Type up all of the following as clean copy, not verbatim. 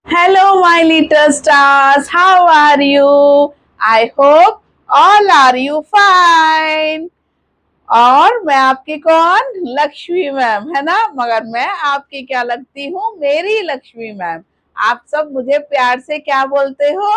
Hello, my little stars. How are you? I hope all are you fine. और मैं आपकी कौन? Lakshmi ma'am है ना। मगर मैं आपकी क्या लगती हूँ? मेरी लक्ष्मी मैम। आप सब मुझे प्यार से क्या बोलते हो?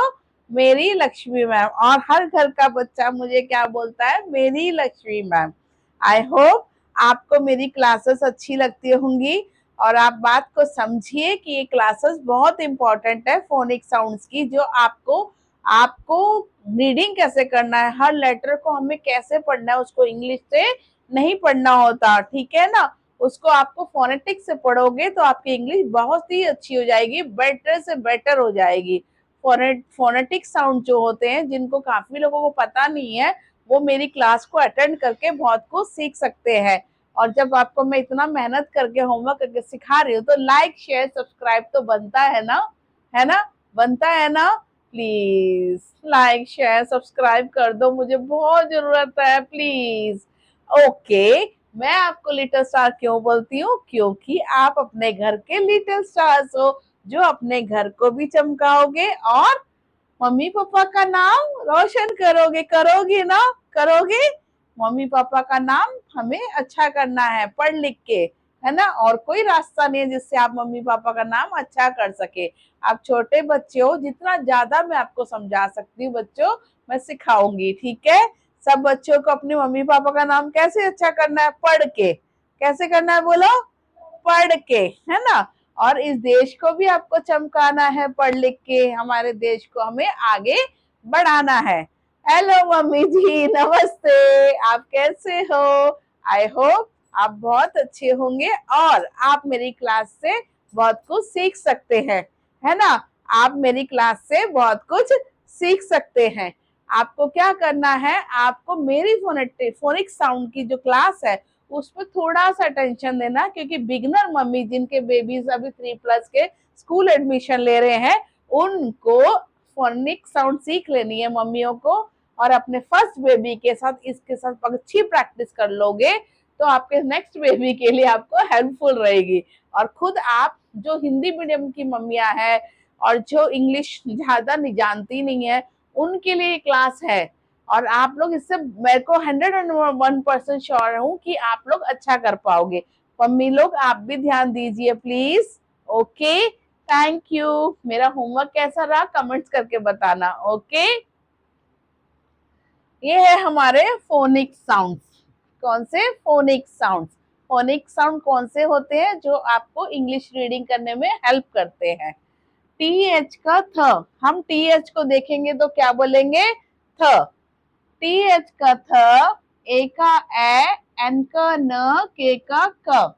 मेरी लक्ष्मी मैम। और हर घर का बच्चा मुझे क्या बोलता है? मेरी लक्ष्मी मैम। आई होप आपको मेरी क्लासेस अच्छी लगती होंगी और आप बात को समझिए कि ये क्लासेस बहुत इंपॉर्टेंट है फोनिक साउंड्स की, जो आपको आपको रीडिंग कैसे करना है, हर लेटर को हमें कैसे पढ़ना है, उसको इंग्लिश से नहीं पढ़ना होता, ठीक है ना। उसको आपको फोनेटिक से पढ़ोगे तो आपकी इंग्लिश बहुत ही अच्छी हो जाएगी, बेटर से बेटर हो जाएगी। फोनेटिक साउंड जो होते हैं, जिनको काफी लोगों को पता नहीं है, वो मेरी क्लास को अटेंड करके बहुत कुछ सीख सकते हैं। और जब आपको मैं इतना मेहनत करके होमवर्क करके सिखा रही हूँ तो लाइक शेयर सब्सक्राइब तो बनता है ना, है ना, बनता है ना। प्लीज लाइक शेयर सब्सक्राइब कर दो, मुझे बहुत जरूरत है प्लीज। ओके, मैं आपको लिटिल स्टार क्यों बोलती हूँ? क्योंकि आप अपने घर के लिटिल स्टार्स हो, जो अपने घर को भी चमकाओगे और मम्मी पापा का नाम रोशन करोगे। करोगे ना? करोगे। मम्मी पापा का नाम हमें अच्छा करना है पढ़ लिख के, है ना। और कोई रास्ता नहीं है जिससे आप मम्मी पापा का नाम अच्छा कर सके। आप छोटे बच्चे हो, जितना ज्यादा मैं आपको समझा सकती हूँ बच्चों, मैं सिखाऊंगी, ठीक है। सब बच्चों को अपने मम्मी पापा का नाम कैसे अच्छा करना है? पढ़ के। कैसे करना है बोलो? पढ़ के, है ना। और इस देश को भी आपको चमकाना है पढ़ लिख के, हमारे देश को हमें आगे बढ़ाना है। हेलो मम्मी जी, नमस्ते। आप कैसे हो? आई होप आप बहुत अच्छे होंगे और आप मेरी क्लास से बहुत कुछ सीख सकते हैं, है ना। आप मेरी क्लास से बहुत कुछ सीख सकते हैं। आपको क्या करना है? आपको मेरी फोनिक साउंड की जो क्लास है उसमें थोड़ा सा टेंशन देना, क्योंकि बिगनर मम्मी जिनके बेबीज अभी 3+ के स्कूल एडमिशन ले रहे हैं, उनको फोनिक साउंड सीख लेनी है मम्मियों को। और अपने फर्स्ट बेबी के साथ इसके साथ अच्छी प्रैक्टिस कर लोगे तो आपके नेक्स्ट बेबी के लिए आपको हेल्पफुल रहेगी। और खुद आप जो हिंदी मीडियम की मम्मियां हैं और जो इंग्लिश ज्यादा नहीं जानती नहीं है, उनके लिए क्लास है। और आप लोग इससे, मेरे को 101% श्योर हूँ कि आप लोग अच्छा कर पाओगे। मम्मी लोग आप भी ध्यान दीजिए प्लीज। Okay, thank you. मेरा होमवर्क कैसा रहा कमेंट्स करके बताना। ओके, ये है हमारे फोनिक साउंड्स। कौन से? Phonic sounds. फोनिक साउंड कौन से होते हैं? जो आपको इंग्लिश रीडिंग करने में हेल्प करते हैं। टी एच का थ, हम टी एच को देखेंगे तो क्या बोलेंगे? थ। टी एच का थ, ए का ए, एन का न, के का क।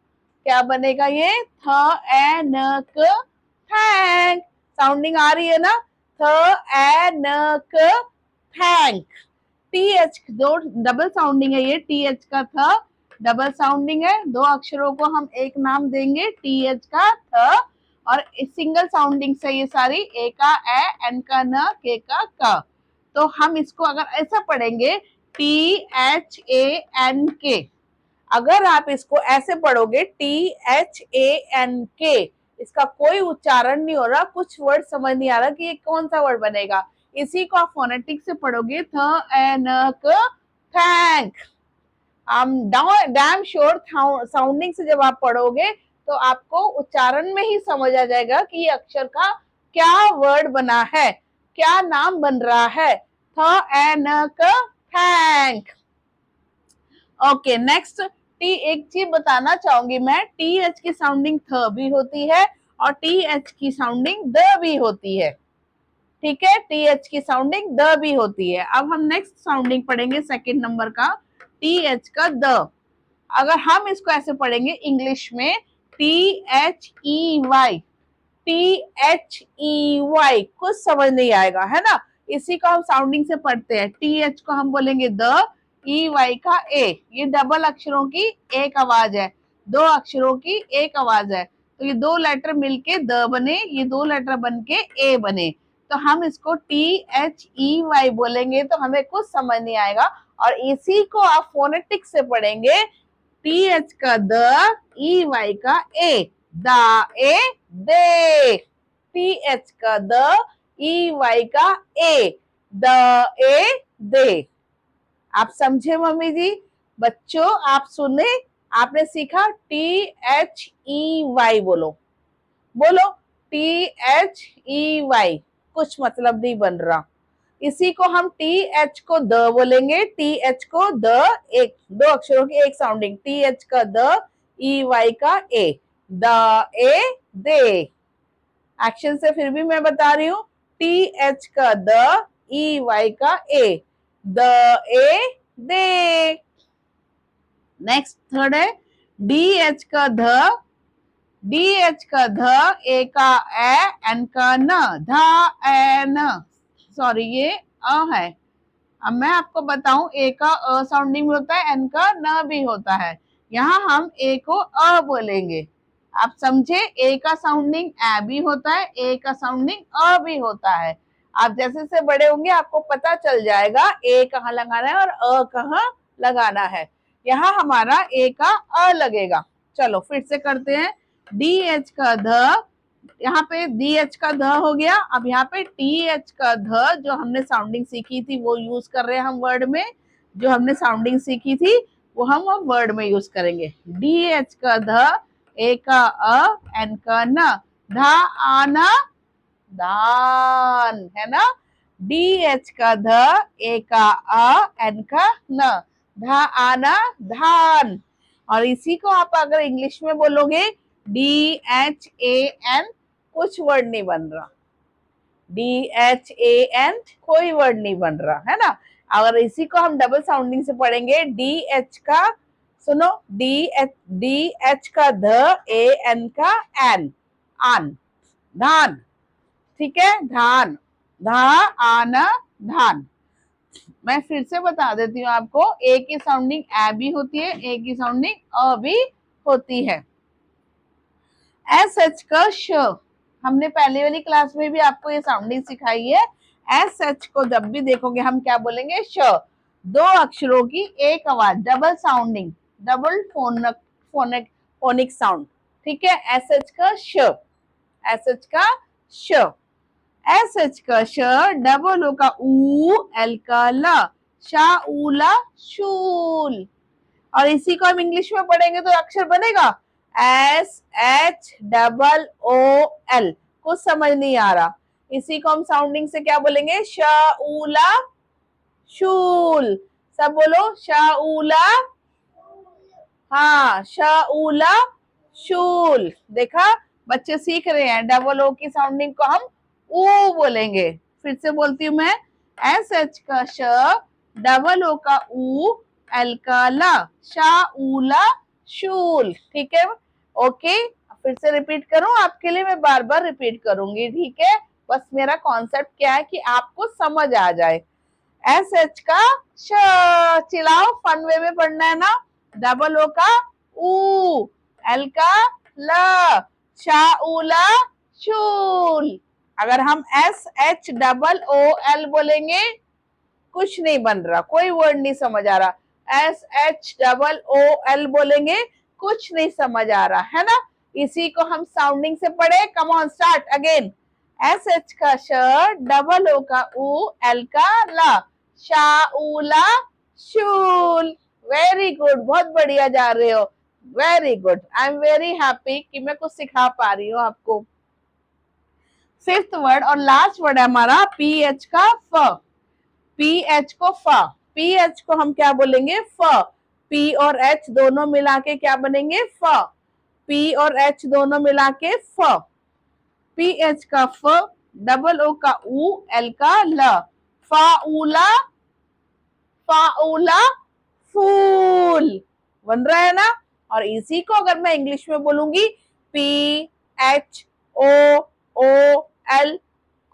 क्या बनेगा ये? थ ए न क, थैंक। साउंडिंग आ रही है ना? थ ए न क, थैंक। टी एच दो डबल साउंडिंग है, ये टी एच का थ डबल साउंडिंग है। दो अक्षरों को हम एक नाम देंगे, टी एच का थ। और सिंगल साउंडिंग से ये सारी, ए का ए, एन का न, के का क। तो हम इसको अगर ऐसा पढ़ेंगे, टी एच ए एन के। अगर आप इसको ऐसे पढ़ोगे, टी एच ए एन के, इसका कोई उच्चारण नहीं हो रहा, कुछ वर्ड समझ नहीं आ रहा कि ये कौन सा वर्ड बनेगा। इसी को आप फोनेटिक से पढ़ोगे, थ एन क, थैंक। हम डैम श्योर साउंडिंग से जब आप पढ़ोगे तो आपको उच्चारण में ही समझ आ जाएगा कि ये अक्षर का क्या वर्ड बना है, क्या नाम बन रहा है। थ एन क, थैंक। Okay, next. टी, एक चीज बताना चाहूंगी मैं, टी एच की साउंडिंग थ भी होती है और टी एच की साउंडिंग द भी होती है, ठीक है। टी एच की साउंडिंग द भी होती है। अब हम नेक्स्ट साउंडिंग पढ़ेंगे सेकंड नंबर का, टी एच का द। अगर हम इसको ऐसे पढ़ेंगे इंग्लिश में, T H E Y, T H E Y, कुछ समझ नहीं आएगा, है ना। इसी को हम साउंडिंग से पढ़ते हैं। टी एच को हम बोलेंगे द, ई वाई का ए। ये डबल अक्षरों की एक आवाज है, दो अक्षरों की एक आवाज है। तो ये दो लेटर मिलके द बने, ये दो लेटर बन के ए बने। तो हम इसको टी एच ई वाई बोलेंगे तो हमें कुछ समझ नहीं आएगा। और इसी को आप फोनेटिक से पढ़ेंगे, टी एच का द, ई वाई का ए, दा ए, दे। टी एच का द, ई वाई का ए, द, ए, दे। आप समझे मम्मी जी? बच्चों आप सुने, आपने सीखा टी एच ई वाई, बोलो बोलो, टी एच ई वाई, कुछ मतलब नहीं बन रहा। इसी को हम टी एच को द बोलेंगे, टी एच को द, एक दो अक्षरों की एक साउंडिंग, टी एच का द, ई वाई का ए, द, ए, दे। एक्शन से फिर भी मैं बता रही हूं, टी एच का द, ई वाई का ए, द, ए, दे। नेक्स्ट थर्ड है डी एच का ध, डी एच का ध, ए का ए, एन का न, धा, ए, न। सॉरी ये अ है। अब मैं आपको बताऊं, ए का अ साउंडिंग भी होता है, एन का न भी होता है। यहाँ हम ए को अ बोलेंगे। आप समझे? ए का साउंडिंग ए भी होता है, ए का साउंडिंग अ भी होता है। आप जैसे से बड़े होंगे आपको पता चल जाएगा ए कहाँ लगाना है और अ कहाँ लगाना है। यहाँ हमारा ए का अ लगेगा। चलो फिर से करते हैं। डी एच का ध, यहाँ पे डी एच का ध हो गया। अब यहाँ पे टी एच का ध, जो हमने साउंडिंग सीखी थी वो यूज कर रहे हैं हम वर्ड में। जो हमने साउंडिंग सीखी थी वो हम वर्ड में यूज करेंगे। डी एच का ध, ए का अ, एन का न, धा, आना, धान, है ना। डी एच का ध, ए का अ, एन का न, धा, आना, धान। और इसी को आप अगर इंग्लिश में बोलोगे डी एच ए एन, कुछ वर्ड नहीं बन रहा। डी एच ए एन कोई वर्ड नहीं बन रहा, है ना। अगर इसी को हम डबल साउंडिंग से पढ़ेंगे, डी एच का, सुनो, डी एच का ध, ए एन का एन, आन, धान, ठीक है, धान, धा, आना, धान। मैं फिर से बता देती हूँ आपको, ए की साउंडिंग ए भी होती है, ए की साउंडिंग अ भी होती है। एस एच का श, हमने पहले वाली क्लास में भी आपको ये साउंडिंग सिखाई है। एस एच को जब भी देखोगे हम क्या बोलेंगे? श। दो अक्षरों की एक आवाज, double sounding, double phonic sound, ठीक है। एस एच का श, एस एच का श, एस एच का श, डबल ओ का ऊ, एल का ला, शा, ऊला, शूल। और इसी को हम इंग्लिश में पढ़ेंगे तो अक्षर बनेगा S H double O L. कुछ समझ नहीं आ रहा, इसी को हम साउंडिंग से क्या बोलेंगे? शाऊला, शूल। सब बोलो, शाऊला, हाँ, शाऊला, शूल। देखा, बच्चे सीख रहे हैं। डबल ओ की साउंडिंग को हम ऊ बोलेंगे। फिर से बोलती हूँ मैं, एस एच का श, डबल ओ का ऊ, एल का ला, शा, ऊला, शूल, ठीक है। ओके, फिर से रिपीट करूं आपके लिए, मैं बार बार रिपीट करूंगी, ठीक है। बस मेरा कॉन्सेप्ट क्या है कि आपको समझ आ जाए। एस एच का श, चिल्लाओ, फन वे में पढ़ना है ना। डबल ओ का ऊ, एल का ल, शा, ऊला, शूल। अगर हम S H double O L बोलेंगे, कुछ नहीं बन रहा, कोई वर्ड नहीं समझ आ रहा। S H double O L बोलेंगे, कुछ नहीं समझ आ रहा, है ना। इसी को हम साउंडिंग से पढ़े। Come on, start again. S H का श, डबल ओ का ऊ, एल का ला, शा, ऊला, शूल। वेरी गुड, बहुत बढ़िया जा रहे हो, very good. I am very happy कि मैं कुछ सिखा पा रही हूँ आपको। फिफ्थ वर्ड और लास्ट वर्ड है हमारा पी एच का फ। पी एच को फ, पी एच को हम क्या बोलेंगे? फ। पी और एच दोनों मिला के क्या बनेंगे? फ। पी और एच दोनों मिला के फ। पी एच का फ, डबल ओ का ऊ, एल का ल, फाऊला, फाऊला, फूल। बन रहा है ना। और इसी को अगर मैं इंग्लिश में बोलूंगी, P H O O L,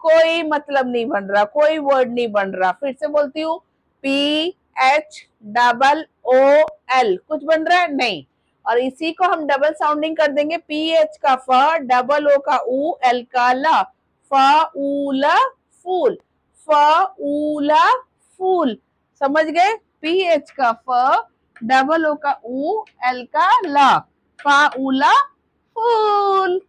कोई मतलब नहीं बन रहा, कोई वर्ड नहीं बन रहा। फिर से बोलती हूँ, P H double O L, कुछ बन रहा है? नहीं। और इसी को हम डबल साउंडिंग कर देंगे। पी एच का फ, डबल ओ का ऊ, एल का ला, फूला, फूल, फूला, फूल। समझ गए? पी एच का फ, डबल ओ का ऊ, एल का ला, फूला, फूल।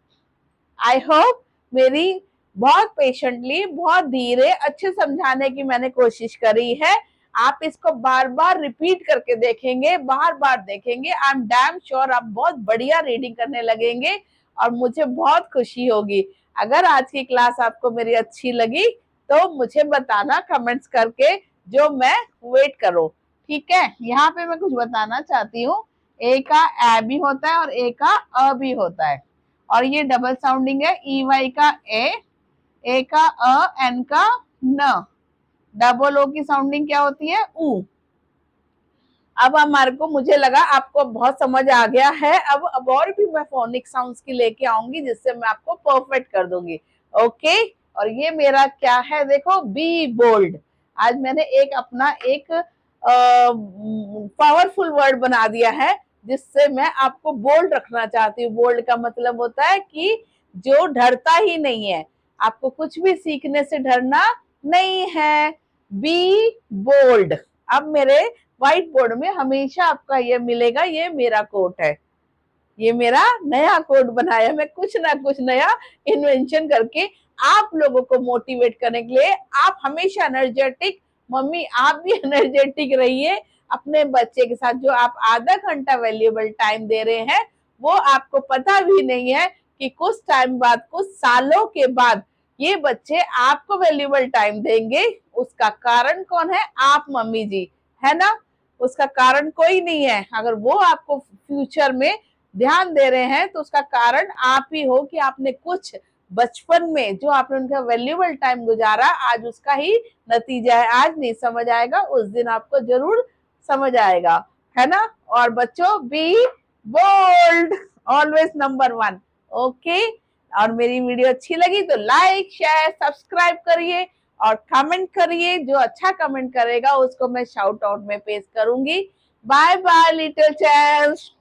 आई होप मेरी बहुत पेशेंटली, बहुत धीरे, अच्छे समझाने की मैंने कोशिश करी है। आप इसको बार बार रिपीट करके देखेंगे, बार बार देखेंगे, आई एम डैम श्योर आप बहुत बढ़िया रीडिंग करने लगेंगे और मुझे बहुत खुशी होगी। अगर आज की क्लास आपको मेरी अच्छी लगी तो मुझे बताना कमेंट्स करके, जो मैं वेट करो। ठीक है, यहाँ पे मैं कुछ बताना चाहती हूँ। ए का ए भी होता है और ए का अ भी होता है, और ये डबल साउंडिंग है। ई वाई का ए का अ, एन का न। डबल ओ की साउंडिंग क्या होती है? ऊ। अब हमारे को, मुझे लगा आपको बहुत समझ आ गया है। अब और भी मैं फोनिक साउंड्स की लेके आऊंगी जिससे मैं आपको परफेक्ट कर दूंगी। ओके, और ये मेरा क्या है देखो, बी बोल्ड। आज मैंने एक अपना एक पावरफुल वर्ड बना दिया है जिससे मैं आपको बोल्ड रखना चाहती हूँ। बोल्ड का मतलब होता है कि जो डरता ही नहीं है, आपको कुछ भी सीखने से डरना नहीं है। Be bold. अब मेरे व्हाइट बोर्ड में हमेशा आपका ये मिलेगा, ये मेरा कोट है, ये मेरा नया कोट बनाया मैं, कुछ ना कुछ नया इन्वेंशन करके आप लोगों को मोटिवेट करने के लिए। आप हमेशा एनर्जेटिक, मम्मी आप भी एनर्जेटिक रहिए अपने बच्चे के साथ। जो आप आधा घंटा वैल्यूएबल टाइम दे रहे हैं, वो आपको पता भी नहीं है कि कुछ टाइम बाद, कुछ सालों के बाद ये बच्चे आपको वैल्यूएबल टाइम देंगे। उसका कारण कौन है? आप मम्मी जी, है ना। उसका कारण कोई नहीं है। अगर वो आपको फ्यूचर में ध्यान दे रहे हैं तो उसका कारण आप ही हो कि आपने कुछ बचपन में जो आपने उनका वैल्यूएबल टाइम गुजारा, आज उसका ही नतीजा है। आज नहीं समझ आएगा, उस दिन आपको जरूर समझ आएगा, है ना। और बच्चों, be bold, always number 1। Okay, और मेरी वीडियो अच्छी लगी तो लाइक, शेयर, सब्सक्राइब करिए और कमेंट करिए। जो अच्छा कमेंट करेगा उसको मैं शाउट आउट में पेश करूंगी। Bye bye little chance.